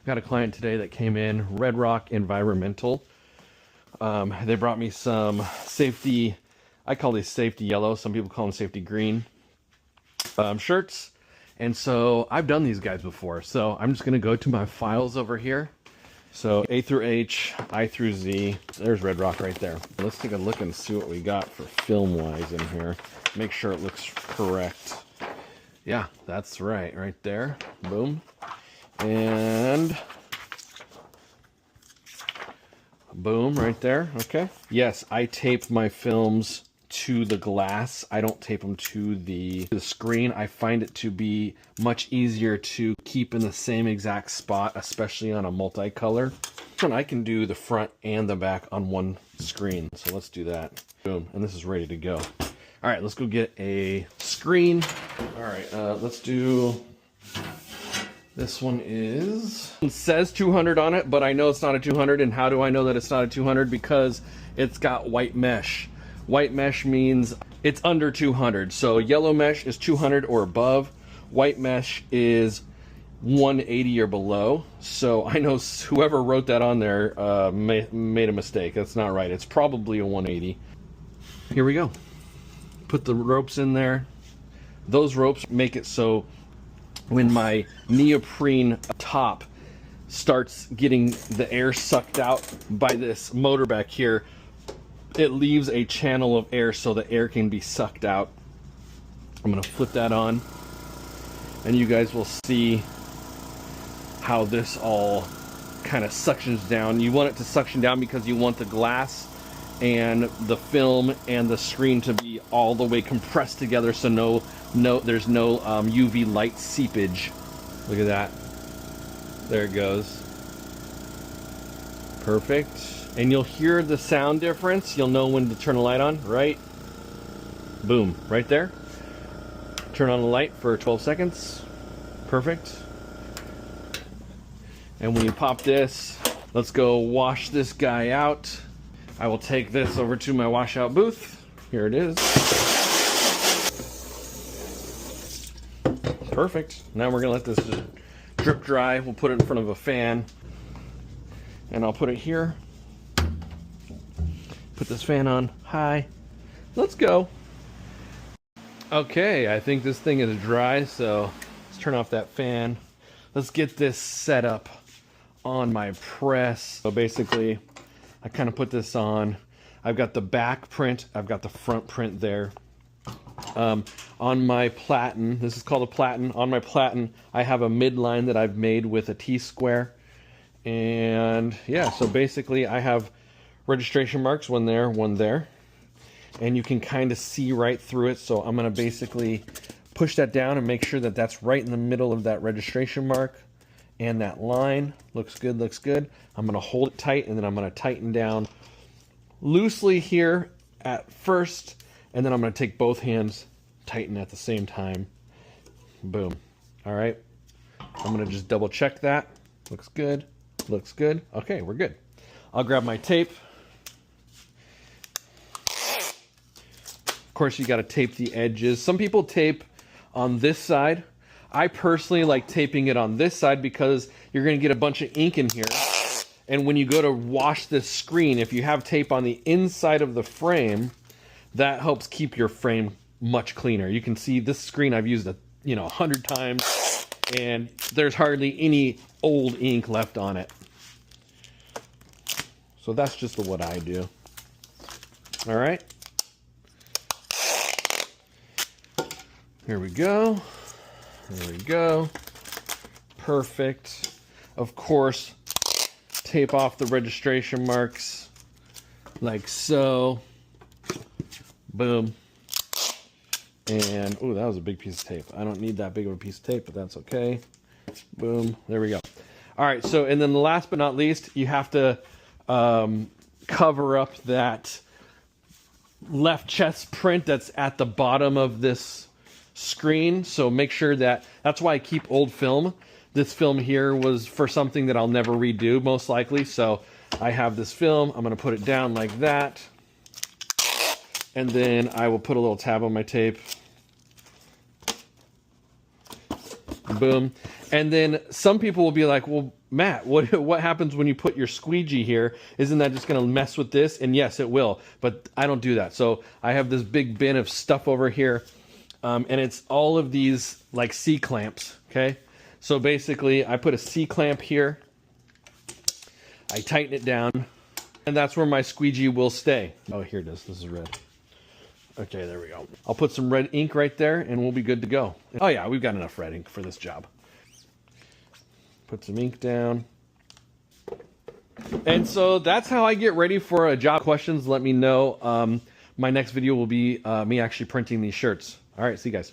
Got a client today that came in, Red Rock Environmental. They brought me some safety, I call these safety yellow, some people call them safety green shirts. And so I've done these guys before. So I'm just going to go to my files over here. So A through H, I through Z. There's Red Rock right there. Let's take a look and see what we got for film-wise in here. Make sure it looks correct. Yeah, that's right there. Boom. And boom, right there. Okay. Yes, I tape my films to the glass. I don't tape them to the screen. I find it to be much easier to keep in the same exact spot, especially on a multicolor. And I can do the front and the back on one screen. So let's do that. Boom. And this is ready to go. All right, let's go get a screen. All right, let's do... This one is... It says 200 on it, but I know it's not a 200. And how do I know that it's not a 200? Because it's got white mesh. White mesh means it's under 200. So yellow mesh is 200 or above. White mesh is 180 or below. So I know whoever wrote that on there made a mistake. That's not right. It's probably a 180. Here we go. Put the ropes in there. Those ropes make it so when my neoprene top starts getting the air sucked out by this motor back here, it leaves a channel of air so the air can be sucked out. I'm going to flip that on and you guys will see how this all kind of suctions down. You want it to suction down because you want the glass and the film and the screen to be all the way compressed together, so there's no UV light seepage. Look at that. There it goes. Perfect. And you'll hear the sound difference. You'll know when to turn the light on, right? Boom, right there. Turn on the light for 12 seconds. Perfect. And when you pop this, let's go wash this guy out. I will take this over to my washout booth. Here it is. Perfect. Now we're gonna let this just drip dry. We'll put it in front of a fan. And I'll put it here. Put this fan on high. Let's go. Okay, I think this thing is dry, so let's turn off that fan. Let's get this set up on my press. So basically, I kind of put this on. I've got the back print. I've got the front print there. On my platen, this is called a platen. On my platen, I have a midline that I've made with a T-square. And yeah, so basically I have registration marks, one there, one there. And you can kind of see right through it. So I'm going to basically push that down and make sure that that's right in the middle of that registration mark. And that line looks good, looks good. I'm going to hold it tight and then I'm going to tighten down loosely here at first. And then I'm going to take both hands, tighten at the same time. Boom. All right. I'm going to just double check that. Looks good. Looks good. Okay, we're good. I'll grab my tape. Of course, you got to tape the edges. Some people tape on this side. I personally like taping it on this side because you're going to get a bunch of ink in here. And when you go to wash this screen, if you have tape on the inside of the frame, that helps keep your frame much cleaner. You can see this screen I've used 100 times and there's hardly any old ink left on it. So that's just what I do. All right. Here we go. There we go. Perfect. Of course, tape off the registration marks like so. Boom. And, oh, that was a big piece of tape. I don't need that big of a piece of tape, but that's okay. Boom. There we go. All right, so, and then the last but not least, you have to cover up that left chest print that's at the bottom of this screen. So make sure that's why I keep old film. This film here was for something that I'll never redo, most likely. So I have this film. I'm going to put it down like that. And then I will put a little tab on my tape. Boom. And then some people will be like, well, Matt, what happens when you put your squeegee here? Isn't that just going to mess with this? And yes, it will. But I don't do that. So I have this big bin of stuff over here. And it's all of these like C-clamps. Okay. So basically I put a C-clamp here. I tighten it down. And that's where my squeegee will stay. Oh, here it is. This is red. Okay, there we go. I'll put some red ink right there and we'll be good to go. Oh yeah, we've got enough red ink for this job. Put some ink down. And so that's how I get ready for a job. Questions, let me know. My next video will be me actually printing these shirts. All right, see you guys.